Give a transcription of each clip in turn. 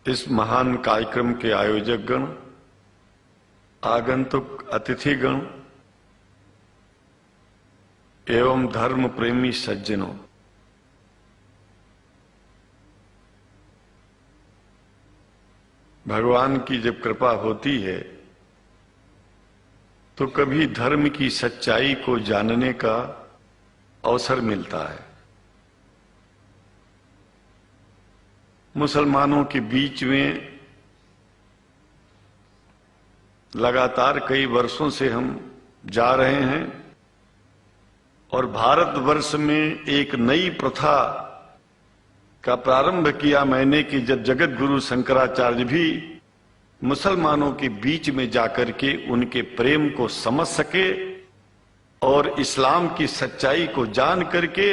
इस महान कार्यक्रम के आयोजक गण, आगंतुक अतिथिगण एवं धर्म प्रेमी सज्जनों, भगवान की जब कृपा होती है तो कभी धर्म की सच्चाई को जानने का अवसर मिलता है। मुसलमानों के बीच में लगातार कई वर्षों से हम जा रहे हैं और भारतवर्ष में एक नई प्रथा का प्रारंभ किया मैंने कि जब जगत गुरु शंकराचार्य भी मुसलमानों के बीच में जाकर के उनके प्रेम को समझ सके और इस्लाम की सच्चाई को जान करके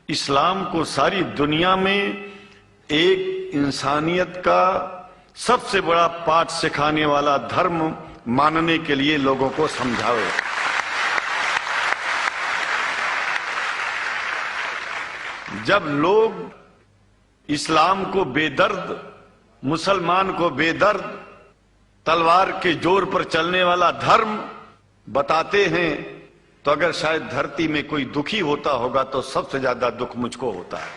इस्लाम को सारी दुनिया में एक इंसानियत का सबसे बड़ा पाठ सिखाने वाला धर्म मानने के लिए लोगों को समझावे। जब लोग इस्लाम को बेदर्द, मुसलमान को बेदर्द, तलवार के जोर पर चलने वाला धर्म बताते हैं तो अगर शायद धरती में कोई दुखी होता होगा तो सबसे ज्यादा दुख मुझको होता है।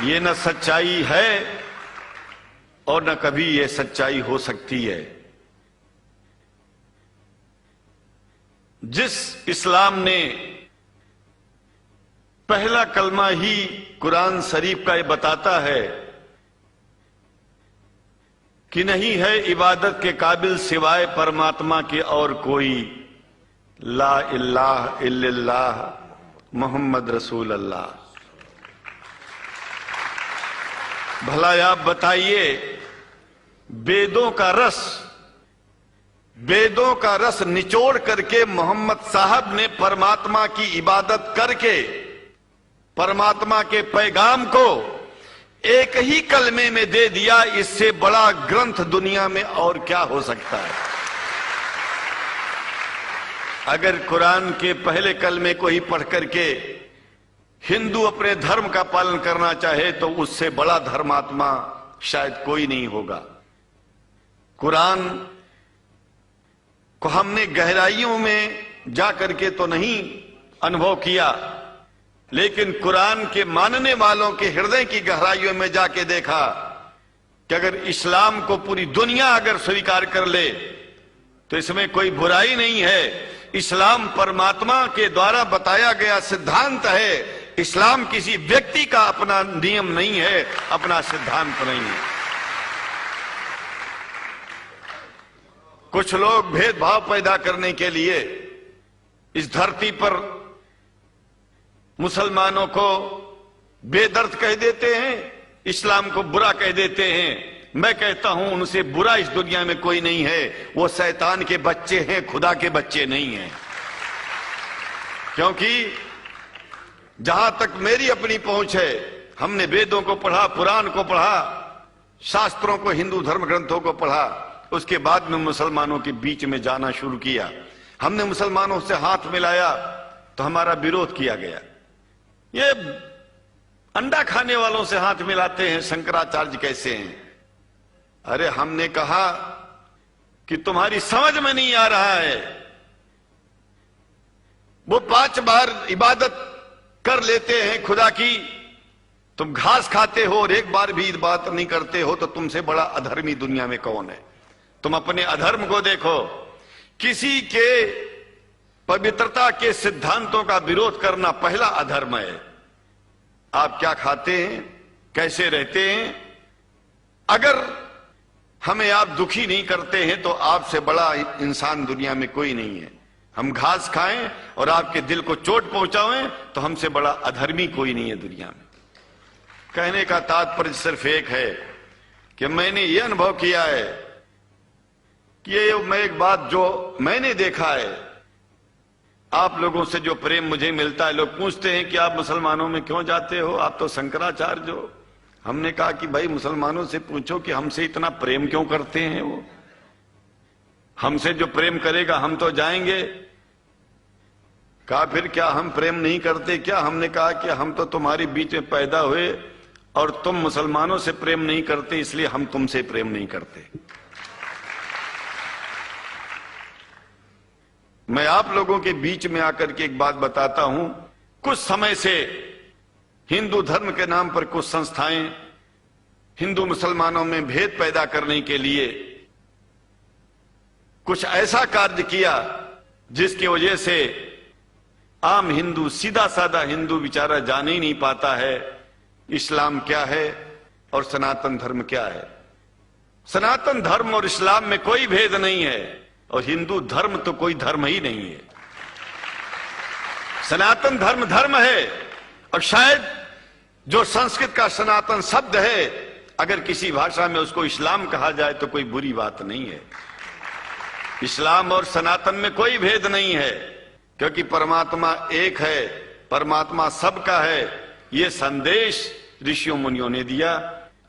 ये न सच्चाई है और न कभी ये सच्चाई हो सकती है। जिस इस्लाम ने पहला कलमा ही कुरान शरीफ का ये बताता है कि नहीं है इबादत के काबिल सिवाय परमात्मा के और कोई, ला इलाहा इल्लल्लाह मोहम्मद रसूल अल्लाह। भला आप बताइए, वेदों का रस निचोड़ करके मोहम्मद साहब ने परमात्मा की इबादत करके परमात्मा के पैगाम को एक ही कलमे में दे दिया। इससे बड़ा ग्रंथ दुनिया में और क्या हो सकता है। अगर कुरान के पहले कलमे को ही पढ़ करके हिंदू अपने धर्म का पालन करना चाहे तो उससे बड़ा धर्मात्मा शायद कोई नहीं होगा। कुरान को हमने गहराइयों में जा करके तो नहीं अनुभव किया, लेकिन कुरान के मानने वालों के हृदय की गहराइयों में जाके देखा कि अगर इस्लाम को पूरी दुनिया अगर स्वीकार कर ले तो इसमें कोई बुराई नहीं है। इस्लाम परमात्मा के द्वारा बताया गया सिद्धांत है। इस्लाम किसी व्यक्ति का अपना नियम नहीं है, अपना सिद्धांत नहीं है। कुछ लोग भेदभाव पैदा करने के लिए इस धरती पर मुसलमानों को बेदर्द कह देते हैं, इस्लाम को बुरा कह देते हैं। मैं कहता हूं उनसे बुरा इस दुनिया में कोई नहीं है। वो शैतान के बच्चे हैं, खुदा के बच्चे नहीं हैं। क्योंकि जहां तक मेरी अपनी पहुंच है, हमने वेदों को पढ़ा, पुराण को पढ़ा, शास्त्रों को, हिंदू धर्म ग्रंथों को पढ़ा। उसके बाद में मुसलमानों के बीच में जाना शुरू किया। हमने मुसलमानों से हाथ मिलाया तो हमारा विरोध किया गया। ये अंडा खाने वालों से हाथ मिलाते हैं, शंकराचार्य कैसे हैं? अरे हमने कहा कि तुम्हारी समझ में नहीं आ रहा है। वो 5 बार इबादत कर लेते हैं खुदा की, तुम घास खाते हो और एक बार भी इबादत नहीं करते हो, तो तुमसे बड़ा अधर्मी दुनिया में कौन है? तुम अपने अधर्म को देखो। किसी के पवित्रता के सिद्धांतों का विरोध करना पहला अधर्म है। आप क्या खाते हैं, कैसे रहते हैं, अगर हमें आप दुखी नहीं करते हैं तो आपसे बड़ा इंसान दुनिया में कोई नहीं है। हम घास खाएं और आपके दिल को चोट पहुंचाएं तो हमसे बड़ा अधर्मी कोई नहीं है दुनिया में। कहने का तात्पर्य सिर्फ एक है कि मैंने ये अनुभव किया है कि ये मैं एक बात जो मैंने देखा है, आप लोगों से जो प्रेम मुझे मिलता है, लोग पूछते हैं कि आप मुसलमानों में क्यों जाते हो, आप तो शंकराचार्य हो। हमने कहा कि भाई मुसलमानों से पूछो कि हमसे इतना प्रेम क्यों करते हैं। वो हमसे जो प्रेम करेगा हम तो जाएंगे। कहा फिर क्या हम प्रेम नहीं करते क्या? हमने कहा कि हम तो तुम्हारे बीच में पैदा हुए और तुम मुसलमानों से प्रेम नहीं करते, इसलिए हम तुमसे प्रेम नहीं करते। मैं आप लोगों के बीच में आकर के एक बात बताता हूं। कुछ समय से हिंदू धर्म के नाम पर कुछ संस्थाएं हिंदू मुसलमानों में भेद पैदा करने के लिए कुछ ऐसा कार्य किया जिसकी वजह से आम हिंदू, सीधा साधा हिंदू बेचारा जान ही नहीं पाता है इस्लाम क्या है और सनातन धर्म क्या है। सनातन धर्म और इस्लाम में कोई भेद नहीं है और हिंदू धर्म तो कोई धर्म ही नहीं है। सनातन धर्म धर्म है और शायद जो संस्कृत का सनातन शब्द है, अगर किसी भाषा में उसको इस्लाम कहा जाए तो कोई बुरी बात नहीं है। इस्लाम और सनातन में कोई भेद नहीं है, क्योंकि परमात्मा एक है, परमात्मा सबका है। ये संदेश ऋषियों मुनियों ने दिया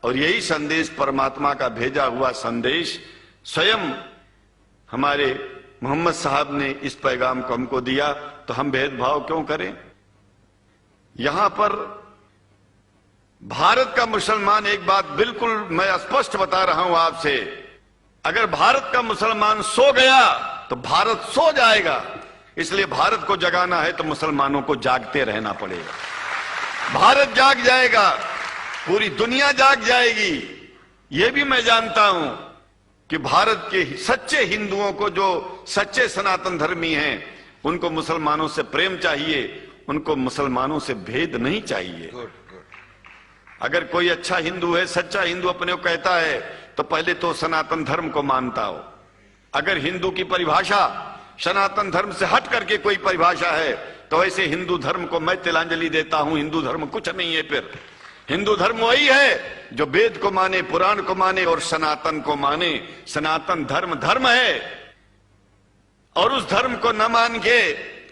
और यही संदेश, परमात्मा का भेजा हुआ संदेश, स्वयं हमारे मोहम्मद साहब ने इस पैगाम को हमको दिया। तो हम भेदभाव क्यों करें? यहां पर भारत का मुसलमान, एक बात बिल्कुल मैं स्पष्ट बता रहा हूं आपसे, अगर भारत का मुसलमान सो गया तो भारत सो जाएगा। इसलिए भारत को जगाना है तो मुसलमानों को जागते रहना पड़ेगा। भारत जाग जाएगा, पूरी दुनिया जाग जाएगी। यह भी मैं जानता हूं कि भारत के सच्चे हिंदुओं को, जो सच्चे सनातन धर्मी हैं, उनको मुसलमानों से प्रेम चाहिए, उनको मुसलमानों से भेद नहीं चाहिए। अगर कोई अच्छा हिंदू है, सच्चा हिंदू अपने को कहता है, तो पहले तो सनातन धर्म को मानता हो। अगर हिंदू की परिभाषा सनातन धर्म से हट करके कोई परिभाषा है, तो ऐसे हिंदू धर्म को मैं तिलांजलि देता हूं। हिंदू धर्म कुछ नहीं है। फिर हिंदू धर्म वही है जो वेद को माने, पुराण को माने और सनातन को माने। सनातन धर्म धर्म है और उस धर्म को न मान के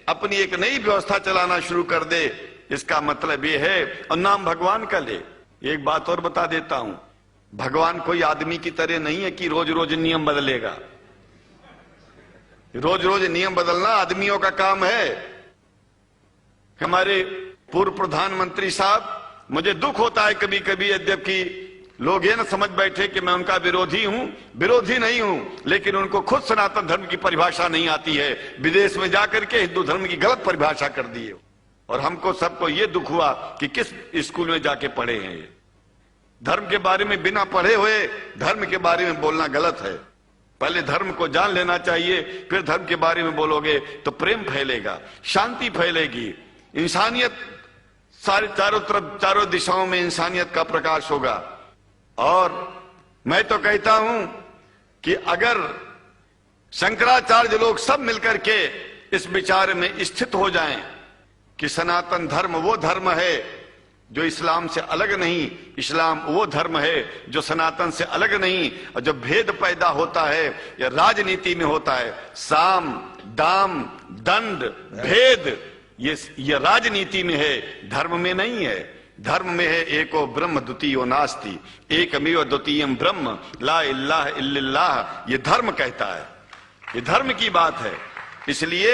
अपनी एक नई व्यवस्था चलाना शुरू कर दे, इसका मतलब यह है, और नाम भगवान का ले। एक बात और बता देता हूं, भगवान कोई आदमी की तरह नहीं है कि रोज रोज नियम बदलेगा। रोज रोज नियम बदलना आदमियों का काम है। हमारे पूर्व प्रधानमंत्री साहब, मुझे दुख होता है कभी कभी, यद्यपि लोग ये न समझ बैठे कि मैं उनका विरोधी हूं। विरोधी नहीं हूं, लेकिन उनको खुद सनातन धर्म की परिभाषा नहीं आती है। विदेश में जाकर के हिंदू धर्म की गलत परिभाषा कर दी है। और हमको सबको ये दुख हुआ कि किस स्कूल में जाके पढ़े हैं ये। धर्म के बारे में बिना पढ़े हुए धर्म के बारे में बोलना गलत है। पहले धर्म को जान लेना चाहिए, फिर धर्म के बारे में बोलोगे तो प्रेम फैलेगा, शांति फैलेगी, इंसानियत सारे चारों तरफ, चारों दिशाओं में इंसानियत का प्रकाश होगा। और मैं तो कहता हूं कि अगर शंकराचार्य लोग सब मिलकर के इस विचार में स्थित हो जाएं कि सनातन धर्म वो धर्म है जो इस्लाम से अलग नहीं, इस्लाम वो धर्म है जो सनातन से अलग नहीं, और जो भेद पैदा होता है या राजनीति में होता है, साम दाम दंड भेद, ये राजनीति में है, धर्म में नहीं है। धर्म में है एको ब्रह्म द्वितीयो नास्ति, एकमेव द्वितीयम ब्रह्म ला इलाहा इल्लल्लाह। ये धर्म कहता है, ये धर्म की बात है। इसलिए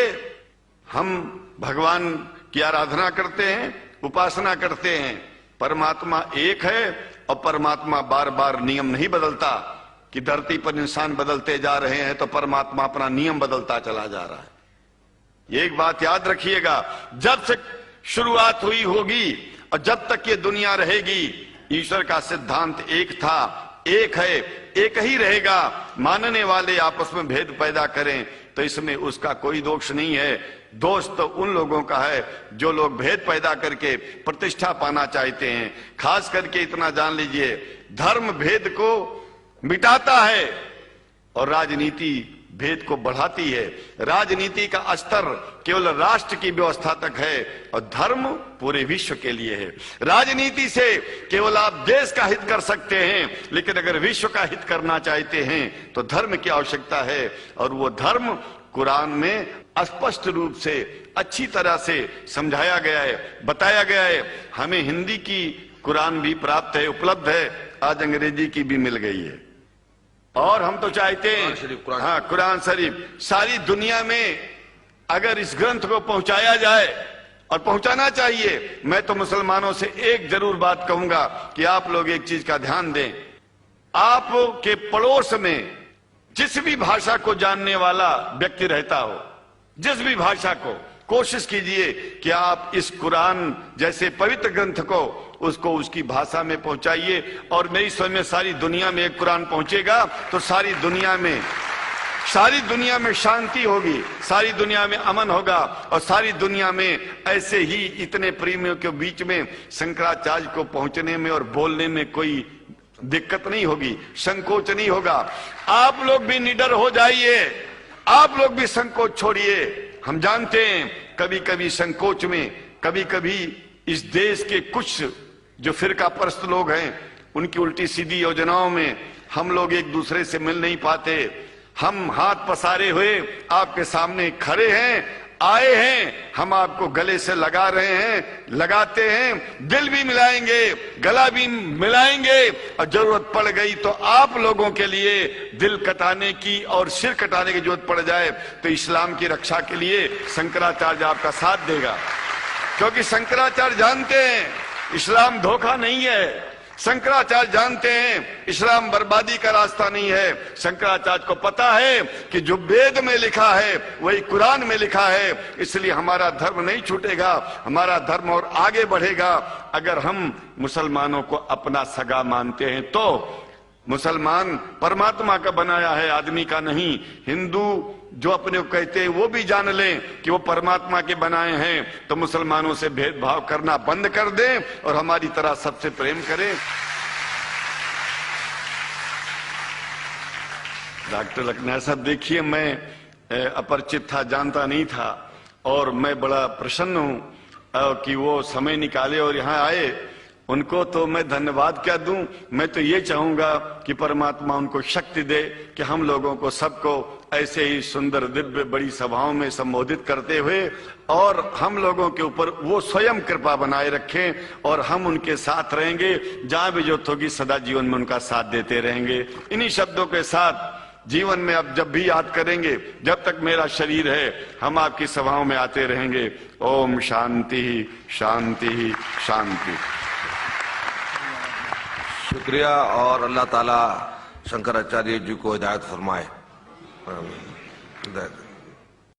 हम भगवान की आराधना करते हैं, उपासना करते हैं। परमात्मा एक है और परमात्मा बार बार नियम नहीं बदलता कि धरती पर इंसान बदलते जा रहे हैं तो परमात्मा अपना नियम बदलता चला जा रहा है। ये एक बात याद रखिएगा, जब से शुरुआत हुई होगी और जब तक ये दुनिया रहेगी, ईश्वर का सिद्धांत एक था, एक है, एक ही रहेगा। मानने वाले आपस में भेद पैदा करें तो इसमें उसका कोई दोष नहीं है। दोष तो उन लोगों का है जो लोग भेद पैदा करके प्रतिष्ठा पाना चाहते हैं। खास करके इतना जान लीजिए, धर्म भेद को मिटाता है और राजनीति भेद को बढ़ाती है। राजनीति का स्तर केवल राष्ट्र की व्यवस्था तक है और धर्म पूरे विश्व के लिए है। राजनीति से केवल आप देश का हित कर सकते हैं, लेकिन अगर विश्व का हित करना चाहते हैं तो धर्म की आवश्यकता है। और वो धर्म कुरान में स्पष्ट रूप से अच्छी तरह से समझाया गया है, बताया गया है। हमें हिंदी की कुरान भी प्राप्त है, उपलब्ध है, आज अंग्रेजी की भी मिल गई है। और हम तो चाहते हैं, हाँ, कुरान शरीफ सारी दुनिया में अगर इस ग्रंथ को पहुंचाया जाए और पहुंचाना चाहिए। मैं तो मुसलमानों से एक जरूर बात कहूंगा कि आप लोग एक चीज का ध्यान दें, आपके पड़ोस में जिस भी भाषा को जानने वाला व्यक्ति रहता हो, जिस भी भाषा को, कोशिश कीजिए कि आप इस कुरान जैसे पवित्र ग्रंथ को उसको उसकी भाषा में पहुंचाइए। और मेरी समझ में सारी दुनिया में एक कुरान पहुंचेगा तो सारी दुनिया में शांति होगी, सारी दुनिया में अमन होगा, और सारी दुनिया में ऐसे ही इतने प्रेमियों के बीच में शंकराचार्य को पहुंचने में और बोलने में कोई दिक्कत नहीं होगी, संकोच नहीं होगा। आप लोग भी निडर हो जाइए, आप लोग भी संकोच छोड़िए। हम जानते हैं कभी कभी संकोच में, कभी कभी इस देश के कुछ जो फिरका परस्त लोग हैं उनकी उल्टी सीधी योजनाओं में हम लोग एक दूसरे से मिल नहीं पाते। हम हाथ पसारे हुए आपके सामने खड़े हैं, आए हैं, हम आपको गले से लगा रहे हैं, लगाते हैं, दिल भी मिलाएंगे, गला भी मिलाएंगे, और जरूरत पड़ गई तो आप लोगों के लिए दिल कटाने की और सिर कटाने की जरूरत पड़ जाए तो इस्लाम की रक्षा के लिए शंकराचार्य आपका साथ देगा। क्योंकि शंकराचार्य जानते हैं इस्लाम धोखा नहीं है, शंकराचार्य जानते हैं इस्लाम बर्बादी का रास्ता नहीं है। शंकराचार्य को पता है कि जो वेद में लिखा है वही कुरान में लिखा है, इसलिए हमारा धर्म नहीं छूटेगा, हमारा धर्म और आगे बढ़ेगा। अगर हम मुसलमानों को अपना सगा मानते हैं तो मुसलमान परमात्मा का बनाया है, आदमी का नहीं। हिंदू जो अपने को कहते हैं वो भी जान लें कि वो परमात्मा के बनाए हैं, तो मुसलमानों से भेदभाव करना बंद कर दें और हमारी तरह सबसे प्रेम करें। डॉक्टर लखनऊ साहब, देखिए मैं अपरिचित था, जानता नहीं था, और मैं बड़ा प्रसन्न हूं कि वो समय निकाले और यहाँ आए। उनको तो मैं धन्यवाद क्या दूं, मैं तो ये चाहूंगा कि परमात्मा उनको शक्ति दे कि हम लोगों को सबको ऐसे ही सुंदर दिव्य बड़ी सभाओं में संबोधित करते हुए और हम लोगों के ऊपर वो स्वयं कृपा बनाए रखें और हम उनके साथ रहेंगे, जहां भी जरूरत होगी सदा जीवन में उनका साथ देते रहेंगे। इन्हीं शब्दों के साथ जीवन में अब जब भी याद करेंगे, जब तक मेरा शरीर है हम आपकी सभाओं में आते रहेंगे। ओम शांति शांति शांति। शुक्रिया, और अल्लाह ताला शंकराचार्य जी को हिदायत फरमाए।